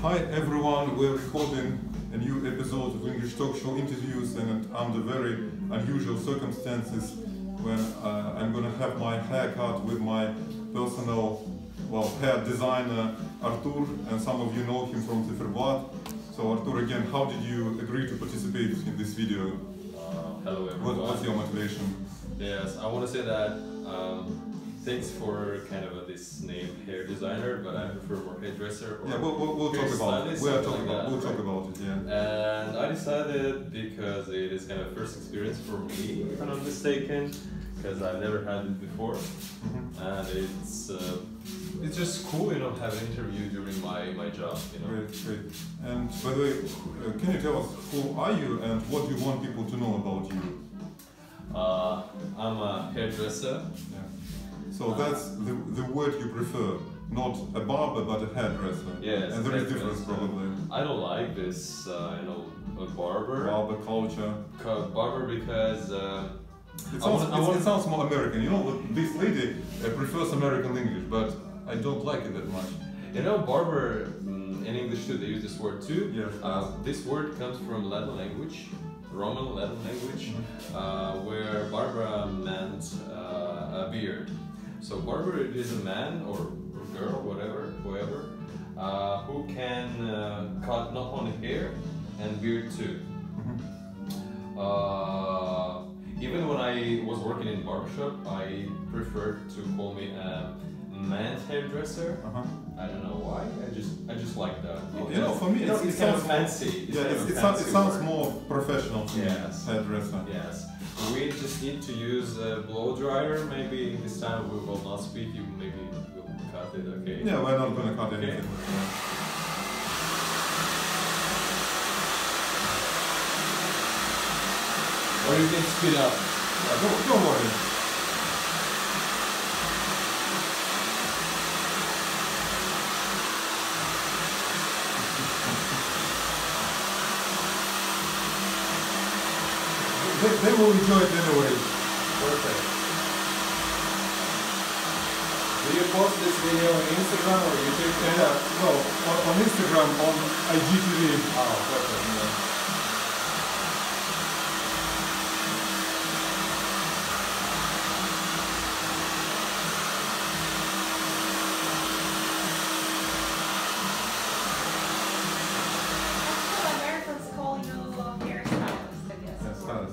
Hi everyone, we're recording a new episode of English Talk Show interviews, and under very unusual circumstances when I'm gonna have my haircut with my personal, hair designer Artur, and some of you know him from Sarsembiev. So Artur, again, how did you agree to participate in this video? Hello everyone. What's your motivation? Yes, I want to say that thanks for kind of this name, hair designer, but I prefer more hairdresser. Or yeah, we'll talk about it. We'll talk about it. Yeah. And I decided because it is kind of first experience for me, if I'm not mistaken, because I've never had it before, and it's just cool, you know, have an interview during my job, you know. Great. And by the way, can you tell us who are you and what do you want people to know about you? I'm a hairdresser. Yeah. So that's the word you prefer, not a barber but a hairdresser. Yes. And there is difference probably. I don't like this, a barber. Barber culture. Barber because it sounds more American. You know, this lady prefers American English, but I don't like it that much. You know, barber in English too, they use this word too. Yes. This word comes from Latin language, Roman Latin language, where barbara meant a beard. So barber is a man or girl, whoever, who can cut not only hair and beard too. Even when I was working in barbershop, I preferred to call me a man's hairdresser. I don't know why. I just like that. You know, for me, it's kind of fancy. It sounds more professional to me. Yes. Hairdresser. Yes. We just need to use a blow dryer. Maybe this time we will not speak. You maybe will cut it. Okay. Yeah, we're not gonna cut anything. Okay. Or you can speed up. Yeah, don't worry. They will enjoy it anyway. Perfect. Do you post this video on Instagram or YouTube channel? Yeah, no, on Instagram, on IGTV. Oh, perfect.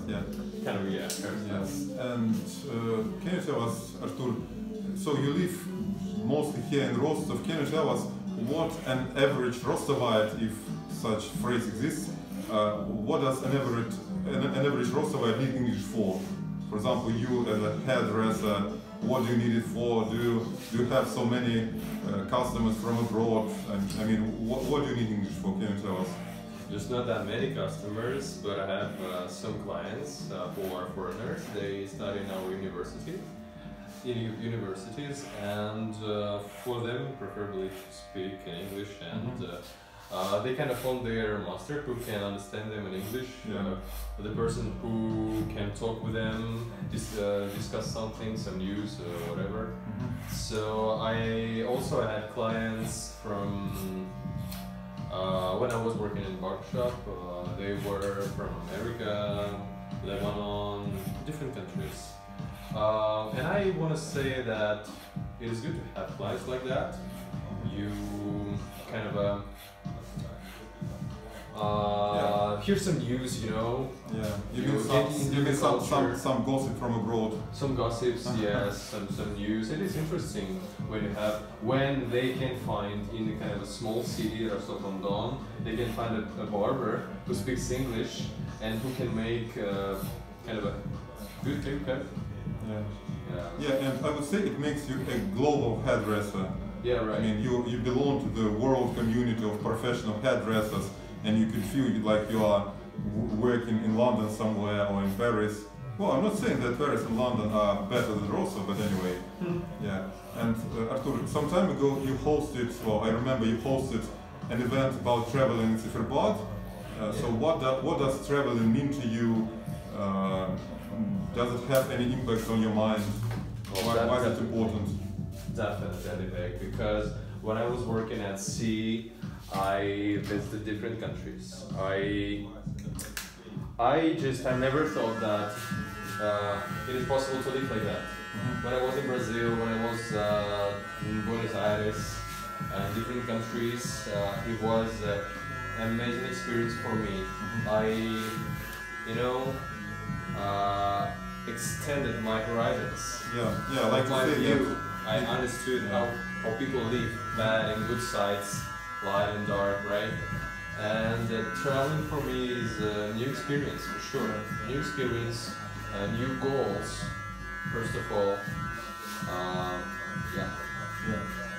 Yeah. Kind of, yeah. Yes. And can you tell us, Artur, so you live mostly here in Rostov, can you tell us what an average Rostovite, if such phrase exists, what does an average Rostovite need English for? For example, you as a hairdresser, what do you need it for? Do you have so many customers from abroad? I mean, what do you need English for? Can you tell us? There's not that many customers, but I have some clients who are foreigners. They study in our universities, and for them, preferably speak in English, and they kind of find their master who can understand them in English. The person who can talk with them, discuss something, some news, whatever. So I also had clients from. When I was working in barbershop, they were from America, Lebanon, different countries. And I want to say that it is good to have clients like that. You kind of hear some news, you know. Yeah, you get some gossip from abroad. Some gossips, yes, some news. It is interesting when they can find in a kind of a small city, Rostov-on-Don, they can find a barber who speaks English and who can make kind of a good haircut. Yeah, and I would say it makes you a global hairdresser. Yeah, right. I mean, you belong to the world community of professional hairdressers, and you can feel like you are working in London somewhere or in Paris. Well, I'm not saying that Paris and London are better than Rostov, but anyway. Yeah. And Artur, some time ago you hosted, I remember you hosted an event about traveling in Sarsembiev. So what does traveling mean to you? Does it have any impact on your mind? Why is it important? Definitely, because when I was working at sea, I visited different countries. I never thought that it is possible to live like that. When I was in Brazil, when I was in Buenos Aires, different countries, it was an amazing experience for me. I, you know, extended my horizons. Yeah, like my to say view. that. I understood how people live, bad and good sides, light and dark, right? And traveling for me is a new experience, for sure. New experience, new goals, first of all. Yeah.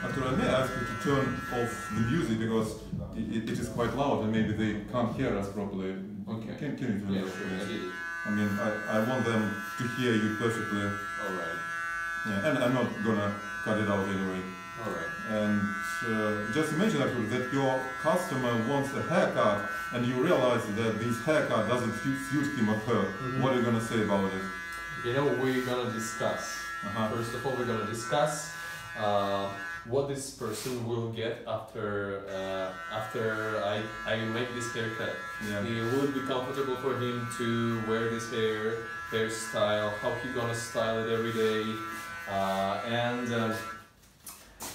Artur, I may ask you to turn off the music because it is quite loud and maybe they can't hear us properly. Okay. Can you turn it off, sure, please? I did it. I mean, I want them to hear you perfectly. Alright. Yeah, and I'm not gonna cut it out anyway. Alright. And just imagine, Artur, that your customer wants a haircut and you realize that this haircut doesn't suit him or her. What are you gonna say about it? You know, we're gonna discuss. First of all, we're gonna discuss what this person will get after I make this haircut. Will it be comfortable for him to wear this hairstyle? How he gonna style it every day?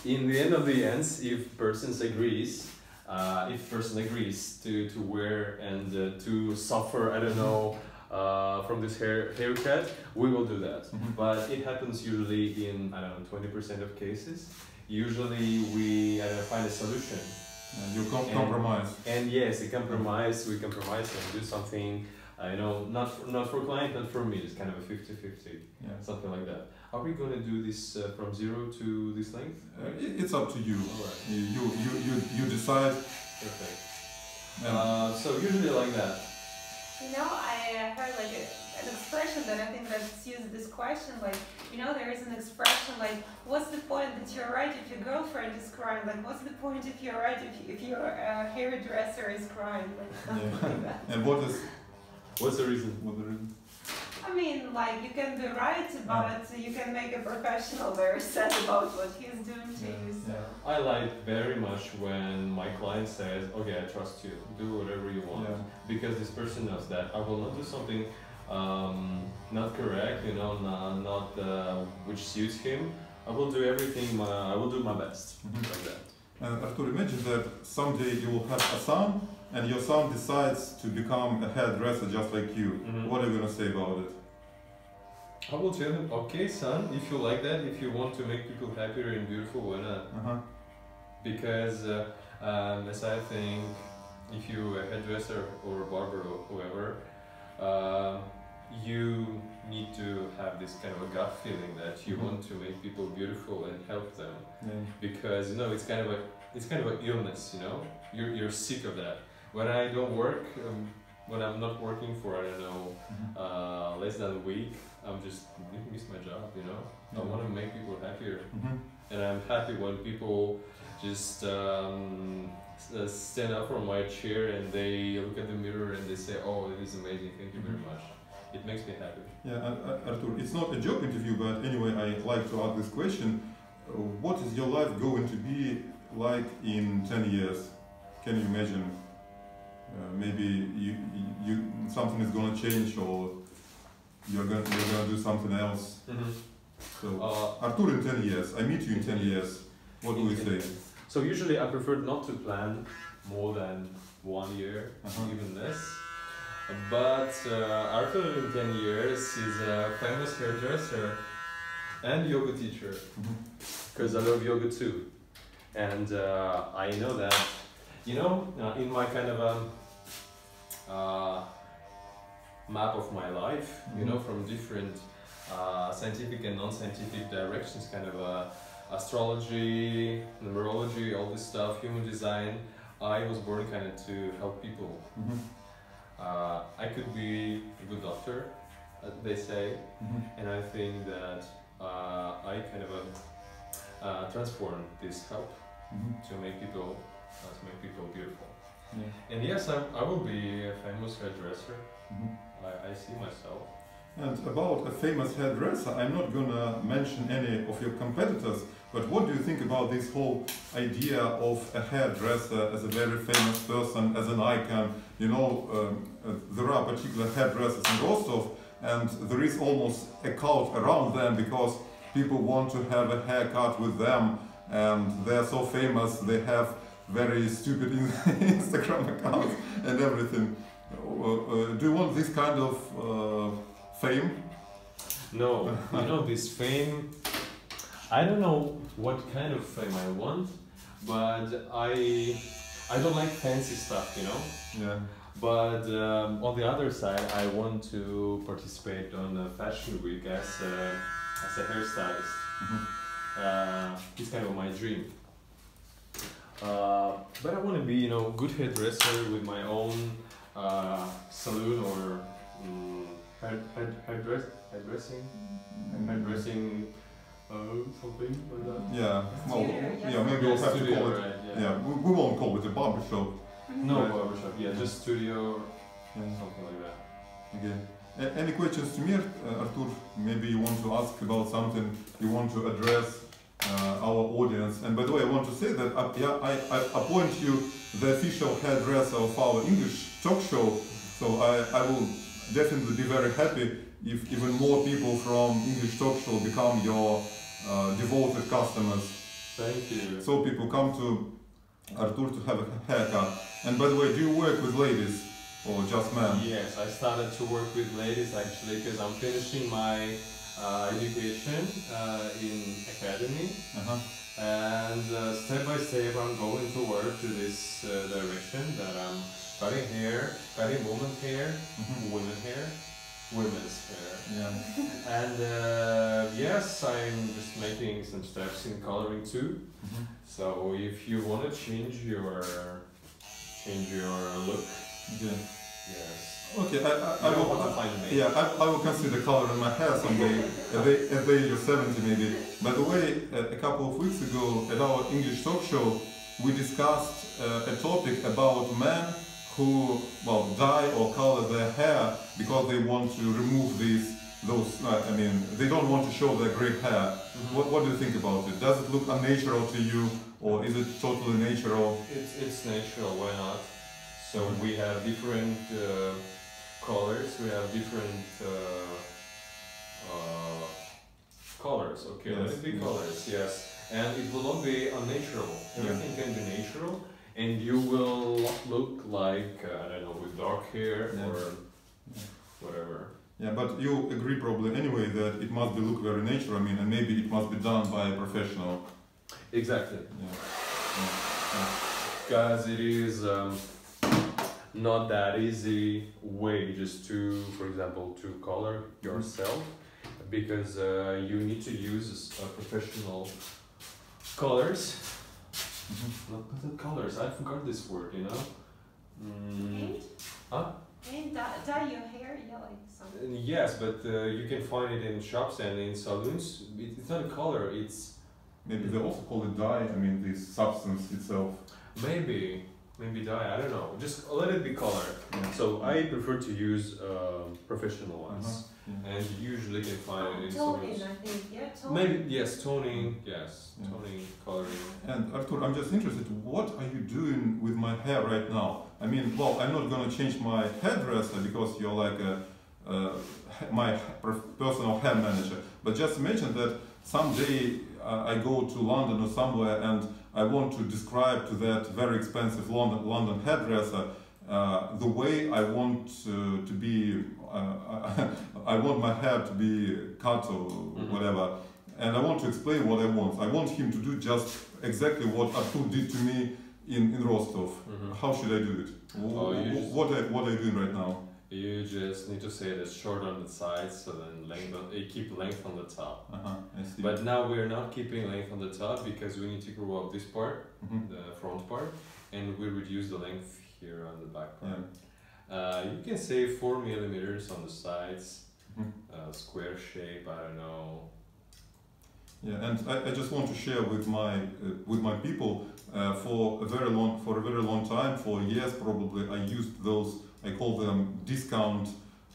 In the end of the ends, if person agrees to wear and to suffer, I don't know, from this haircut, we will do that. But it happens usually in, I don't know, 20% of cases. Usually we find a solution. You compromise. And yes, we compromise and do something, not for client, not for me. It's kind of a 50-50, something like that. Are we going to do this from 0 to this length? It's up to you. All right. You decide. Perfect. So usually like that. You know, I heard like an expression that I think that's used this question, like, you know, there is an expression like, what's the point that you're right if your girlfriend is crying? Like, what's the point if you're right if your hairdresser is crying? Like, something like that. And what's the reason? I mean, like, you can be right, but you can make a professional very sad about what he's doing to you. So. I like very much when my client says, okay, I trust you, do whatever you want. Because this person knows that I will not do something not correct, not which suits him. I will do everything, I will do my best, like that. And Artur, imagine that someday you will have a son and your son decides to become a hairdresser just like you. What are you going to say about it? I will tell him, okay son, if you like that, if you want to make people happier and beautiful, why not? Because as I think, if you're a hairdresser or a barber or whoever, you need to have this kind of a gut feeling that you want to make people beautiful and help them. Because it's kind of an illness, you're sick of that. When I don't work, when I'm not working for, I don't know, less than a week, I'm just miss my job, I want to make people happier. And I'm happy when people just stand up from my chair and they look at the mirror and they say, oh, it is amazing, thank you very much. It makes me happy. Artur, it's not a job interview, but anyway, I'd like to ask this question. What is your life going to be like in 10 years? Can you imagine? Maybe something is going to change, or you're going to do something else. So, Artur, in 10 years, I meet you in 10 years. What do we say? So usually I prefer not to plan more than 1 year, even less. But Artur in 10 years is a famous hairdresser and yoga teacher, because I love yoga too. And I know that, in my kind of a map of my life, from different scientific and non-scientific directions, kind of astrology, numerology, all this stuff, human design, I was born kind of to help people. I could be a good doctor, they say, and I think that I kind of transform this help to make people beautiful. And yes, I will be a famous hairdresser. I see myself. And about a famous hairdresser, I'm not gonna mention any of your competitors, but what do you think about this whole idea of a hairdresser as a very famous person, as an icon? You know, there are particular hairdressers in Rostov, and there is almost a cult around them because people want to have a haircut with them, and they're so famous, they have very stupid Instagram accounts and everything. Do you want this kind of fame? No, you know, this fame, I don't know what kind of fame I want, but I don't like fancy stuff, you know? Yeah. But on the other side, I want to participate on a fashion week as a hairstylist. It's kind of my dream. But I want to be, you know, good hairdresser with my own saloon or hairdressing, something like that. Yeah, well, yeah, maybe we'll have to call it. Right, Yeah, we won't call it a barber shop. No, Right. barbershop. Yeah, just studio, Yeah. something like that. Okay. Any questions to me, Artur? Maybe you want to ask about something you want to address our audience. And by the way, I want to say that I appoint you the official hairdresser of our English talk show. So I will definitely be very happy if even more people from English talk show become your devoted customers. Thank you. So people come to Artur to have a haircut. And by the way, do you work with ladies or just men? Yes, I started to work with ladies actually because I'm finishing my education in academy, and step by step I'm going to work to this direction that I'm cutting hair, cutting women's hair, women's hair. Yeah. And yes, I'm just making some steps in coloring too. So if you want to change your look, Okay. yes. Okay, I don't want to find me. I will consider coloring my hair someday at the age of 70 maybe. By the way, a couple of weeks ago at our English talk show, we discussed a topic about men who, well, dye or color their hair because they want to remove they don't want to show their grey hair. What do you think about it? Does it look unnatural to you, or is it totally natural? It's natural, why not? So we have different colors, we have different colors, okay, Yes. let it be colors, yes. And it will not be unnatural, everything can be natural, and you will look like, I don't know, with dark hair or whatever. Yeah, but you agree probably anyway that it must be look very natural, I mean, and maybe it must be done by a professional. Exactly. Yeah. Because it is not that easy way just to, for example, to color yourself, because you need to use professional colors. Not colors, I forgot this word, you know? Paint? Huh? Paint, dye your hair, yeah, like something. Yes, but you can find it in shops and in saloons. It's not a color, it's... Maybe they also call it dye, I mean, this substance itself. Maybe dye, I don't know. Just let it be color. Yeah. So I prefer to use professional ones. And you usually can find it in Toning, saloons. I think, yeah, toning. Maybe, yes, toning, yes, Yeah. toning, coloring. And Artur, I'm just interested, what are you doing with my hair right now? I mean, well, I'm not gonna change my hairdresser because you're like my personal hair manager, but just imagine that someday I go to London or somewhere and I want to describe to that very expensive London hairdresser the way I want to be, I want my hair to be cut or whatever, and I want to explain what I want. I want him to do just exactly what Artur did to me in Rostov. How should I do it? What are you doing right now? You just need to say that short on the sides, so then keep length on the top. I see. But now we're not keeping length on the top because we need to grow up this part, the front part, and we reduce the length here on the back part. You can say 4 millimeters on the sides, square shape, I don't know. Yeah, and I just want to share with my people for a very long time, for years probably, I used those, I call them discount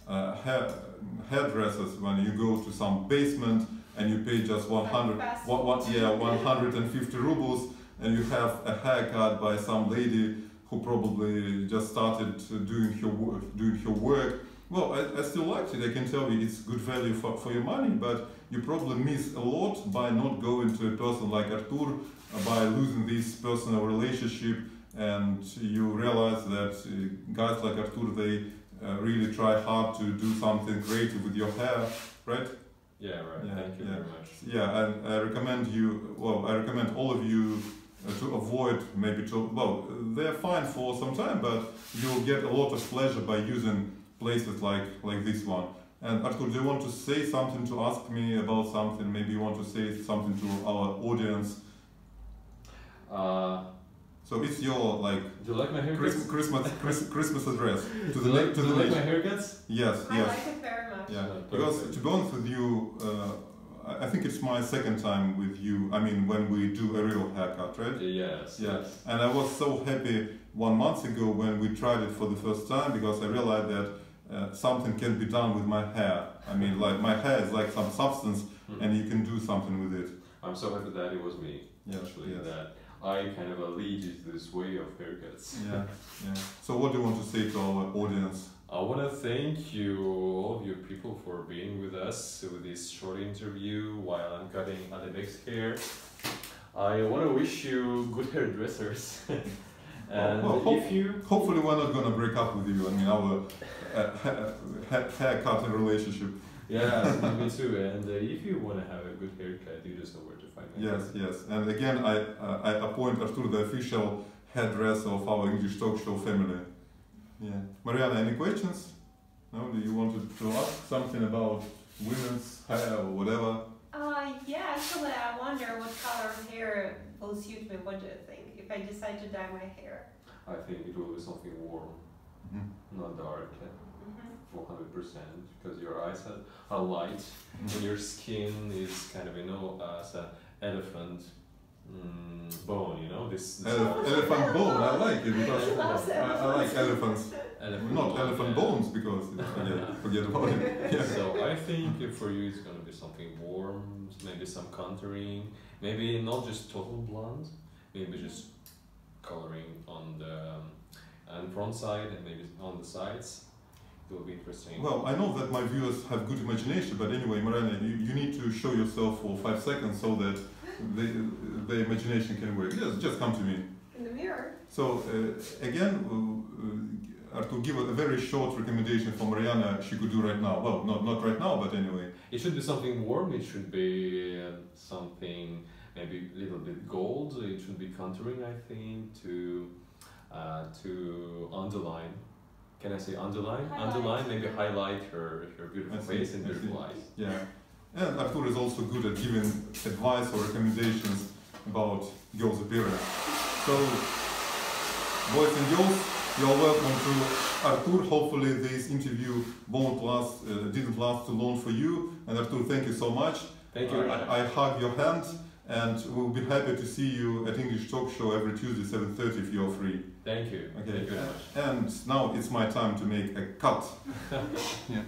hairdressers when you go to some basement and you pay just 150 rubles and you have a haircut by some lady who probably just started doing her work. Well, I still liked it. I can tell you it's good value for your money, but you probably miss a lot by not going to a person like Artur, by losing this personal relationship, and you realize that guys like Artur, they really try hard to do something creative with your hair, right? Yeah, right. Yeah, Thank you very much. Yeah, and I recommend you, well, I recommend all of you to avoid well, they're fine for some time, but you'll get a lot of pleasure by using places like this one. And Artur, do you want to say something, to ask me about something? Maybe you want to say something to our audience? So it's your do you like my haircuts? Christmas address to do the you like my haircuts? Yes, I yes. like it very much. Yeah, Perfect. because to be honest with you, I think it's my second time with you. I mean, when we do a real haircut, right? Yes. Yeah. Yes. And I was so happy 1 month ago when we tried it for the first time, because I realized that something can be done with my hair. I mean, like my hair is like some substance, and you can do something with it. I'm so happy that it was me, actually, yes. that I kind of lead you to this way of haircuts. Yeah, yeah. So what do you want to say to our audience? I want to thank you, all of you people, for being with us with this short interview while I'm cutting Adebek's hair. I want to wish you good hairdressers. And if you... Hopefully we're not going to break up with you. I mean, our haircutting relationship. Yes, me too. And if you want to have a good haircut, you just know where to find me. Yes, yes. And again, I appoint Artur the official hairdresser of our English talk show family. Yeah. Mariana, any questions? No? Do you want to ask something about women's hair or whatever? Yeah, actually I wonder what color of hair will suit me. What do you think? If I decide to dye my hair. I think it will be something warm, not dark. 100%, because your eyes are light and your skin is kind of, as an elephant bone, this elephant bone, I like it because I like elephants. Not bone, elephant bones, because forget about it. Yeah. So I think for you it's going to be something warm, maybe some contouring, maybe not just total blonde, maybe just coloring on the front side and maybe on the sides. It will be interesting. Well, I know that my viewers have good imagination, but anyway, Mariana, you need to show yourself for 5 seconds so that the imagination can work. Yes, just come to me. In the mirror. So, again, Artur, give a very short recommendation for Mariana she could do right now. Well, not right now, but anyway. It should be something warm, it should be something maybe a little bit gold, it should be contouring, I think, to underline. Can I say underline? Highlight. Underline, maybe highlight her beautiful face and beautiful eyes. Yeah. And Artur is also good at giving advice or recommendations about girls' appearance. So, boys and girls, you're welcome to Artur. Hopefully this interview didn't last too long for you. And Artur, thank you so much. Thank you. I hug your hand, and we'll be happy to see you at English Talk Show every Tuesday, 7:30 if you're free. Thank you. Okay. Thank you very much. And now it's my time to make a cut. Yeah.